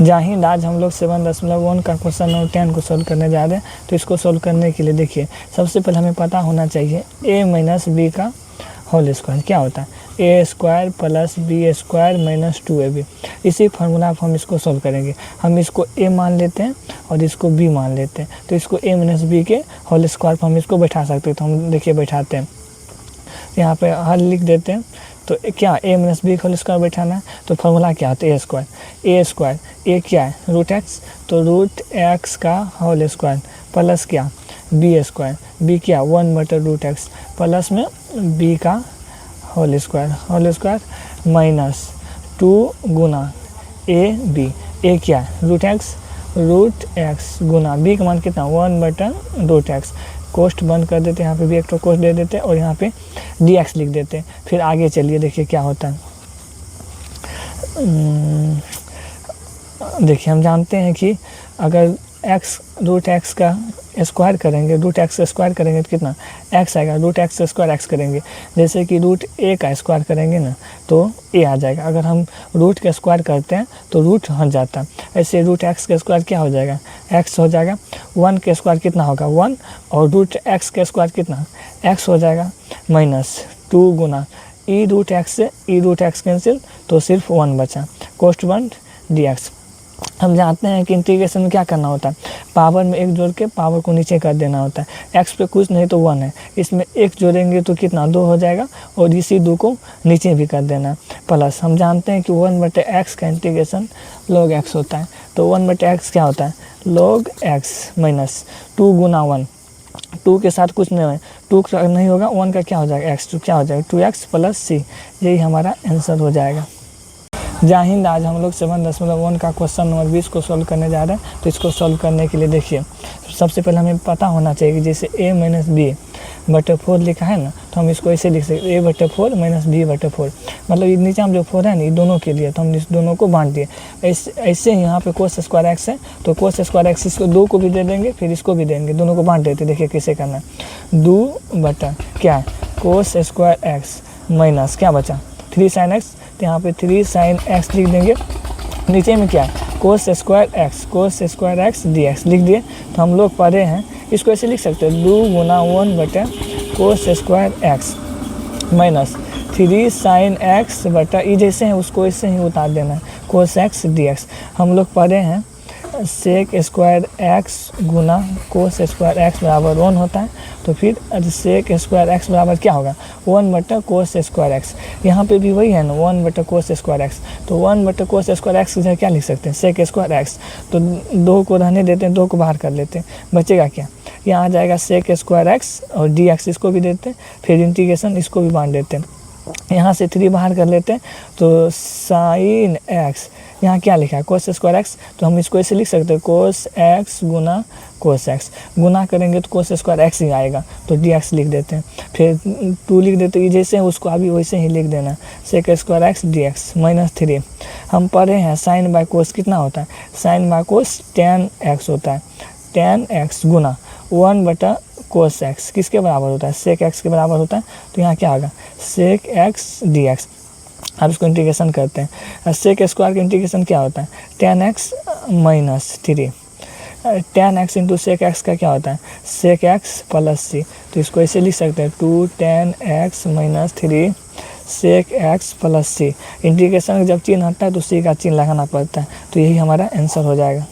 जाहिद आज हम लोग 7.1 का क्वेश्चन नंबर 10 को सोल्व करने जा रहे हैं। तो इसको सोल्व करने के लिए देखिए, सबसे पहले हमें पता होना चाहिए a माइनस बी का होल स्क्वायर क्या होता है, a square plus b square minus 2ab। इसी फार्मूला पर हम इसको सोल्व करेंगे। हम इसको a मान लेते हैं और इसको b मान लेते हैं। तो इसको a माइनस बी के होल स्क्वायर पर हम इसको बैठा सकते हैं। तो हम देखिए बैठाते हैं, यहाँ पे हल लिख देते हैं। तो क्या a माइनस बी का होल स्क्वायर बैठाना है, तो फार्मूला क्या होता है ए स्क्वायर ए क्या है रूट एक्स, तो रूट एक्स का होल स्क्वायर प्लस क्या बी स्क्वायर, बी क्या 1/√x प्लस में बी का होल स्क्वायर माइनस 2 गुना ए बी। ए क्या है रूट एक्स गुना बी का मान कितना 1/√x। कोष्ट बंद कर देते हैं, यहाँ पे भी एक तो कोष्ट दे देते हैं और यहाँ पे dx लिख देते हैं। फिर आगे चलिए देखिए क्या होता है। देखिए हम जानते हैं कि अगर रूट एक्स का स्क्वायर करेंगे, रूट एक्स का स्क्वायर करेंगे तो कितना x आएगा, रूट एक्स का स्क्वायर x करेंगे। जैसे कि रूट ए का स्क्वायर करेंगे ना तो a आ जाएगा। अगर हम रूट का स्क्वायर करते हैं तो रूट हट जाता है। ऐसे रूट एक्स का स्क्वायर क्या हो जाएगा x हो जाएगा। 1 का स्क्वायर कितना होगा 1 और रूट एक्स का स्क्वायर कितना x हो जाएगा माइनस 2 गुना ई रूट एक्स से ई रूट एक्स कैंसिल तो सिर्फ 1 बचा, कोष्ट बंद dx। हम जानते हैं कि इंटीग्रेशन में क्या करना होता है, पावर में 1 जोड़ के पावर को नीचे कर देना होता है। x पे कुछ नहीं तो 1 है, इसमें 1 जोड़ेंगे तो कितना 2 हो जाएगा और इसी 2 को नीचे भी कर देना प्लस। हम जानते हैं कि 1/x का इंटीग्रेशन log x होता है। तो 1/x क्या होता है log x माइनस 2 गुना 1, 2 के साथ कुछ नहीं है, 2 नहीं होगा 1 का क्या हो जाएगा x, तो क्या हो जाएगा 2x प्लस c। यही हमारा आंसर हो जाएगा। जाहिद आज हम लोग 7.1 का क्वेश्चन नंबर 20 को सोल्व करने जा रहे हैं। तो इसको सोल्व करने के लिए देखिए, सबसे पहले हमें पता होना चाहिए कि जैसे a माइनस बी बटे 4 लिखा है ना, तो हम इसको ऐसे लिख सकते हैं a/4 माइनस b/4। मतलब ये नीचे हम जो 4 है ना ये दोनों के लिए, तो हम इस दोनों को बांट दिए। ऐसे ही यहाँ पे कोस स्क्वायर x है तो कोस स्क्वायर एक्स इसको 2 को भी दे देंगे, फिर इसको भी देंगे, दोनों को बांट देते। देखिए कैसे करना है, 2 बटा क्या है कोस स्क्वायर एक्स माइनस क्या बचा 3 sin x, तो यहाँ पे 3 sin x लिख देंगे। नीचे में क्या है कोस स्क्वायर एक्स dx लिख दिए। तो हम लोग पढ़े हैं, इसको ऐसे लिख सकते हैं 2 गुना 1 बटा cos square x minus 3 sin x बटा ये जैसे है उसको ऐसे ही उतार देना है कोस एक्स dx। हम लोग पढ़े हैं सेक स्क्वायर एक्स गुना कोस स्क्वायर एक्स बराबर 1 होता है। तो फिर सेक स्क्वायर एक्स बराबर क्या होगा 1 बटा कोस स्क्वायर एक्स। यहाँ पे भी वही है ना 1 बटा कोस स्क्वायर एक्स। तो 1 बटा कोस स्क्वायर एक्स की जगह क्या लिख सकते हैं सेक स्क्वायर एक्स। तो 2 को रहने देते हैं, 2 को बाहर कर लेते हैं, बचेगा क्या यहाँ आ जाएगा सेक स्क्वायर एक्स और dx इसको भी देते हैं, फिर इंटीग्रेशन इसको भी बांट देते हैं। यहाँ से 3 बाहर कर लेते हैं तो साइन एक्स, यहाँ क्या लिखा है कोस स्क्वायर एक्स, तो हम इसको ऐसे लिख सकते हैं कोस एक्स गुना कोस एक्स। गुना करेंगे तो कोस स्क्वायर एक्स ही आएगा, तो dx लिख देते हैं। फिर 2 लिख देते हैं, जैसे उसको अभी वैसे ही लिख देना sec square x dx minus 3। हम पढ़े हैं साइन बाय कोस कितना होता है, sine by cos tan x होता है। tan x गुना 1 बटा कोस एक्स किसके बराबर होता है सेक एक्स के बराबर होता है। तो यहाँ क्या होगा सेक एक्स dx। अब इसको इंटीग्रेशन करते हैं, सेक स्क्वायर का इंटीग्रेशन क्या होता है tan x minus 3। tan x into sec x का क्या होता है सेक एक्स प्लस c। तो इसको ऐसे लिख सकते हैं 2 tan x minus 3 sec x plus c। Integration जब चिन्ह हटता है तो c का चिन्ह लगाना पड़ता है। तो यही हमारा आंसर हो जाएगा।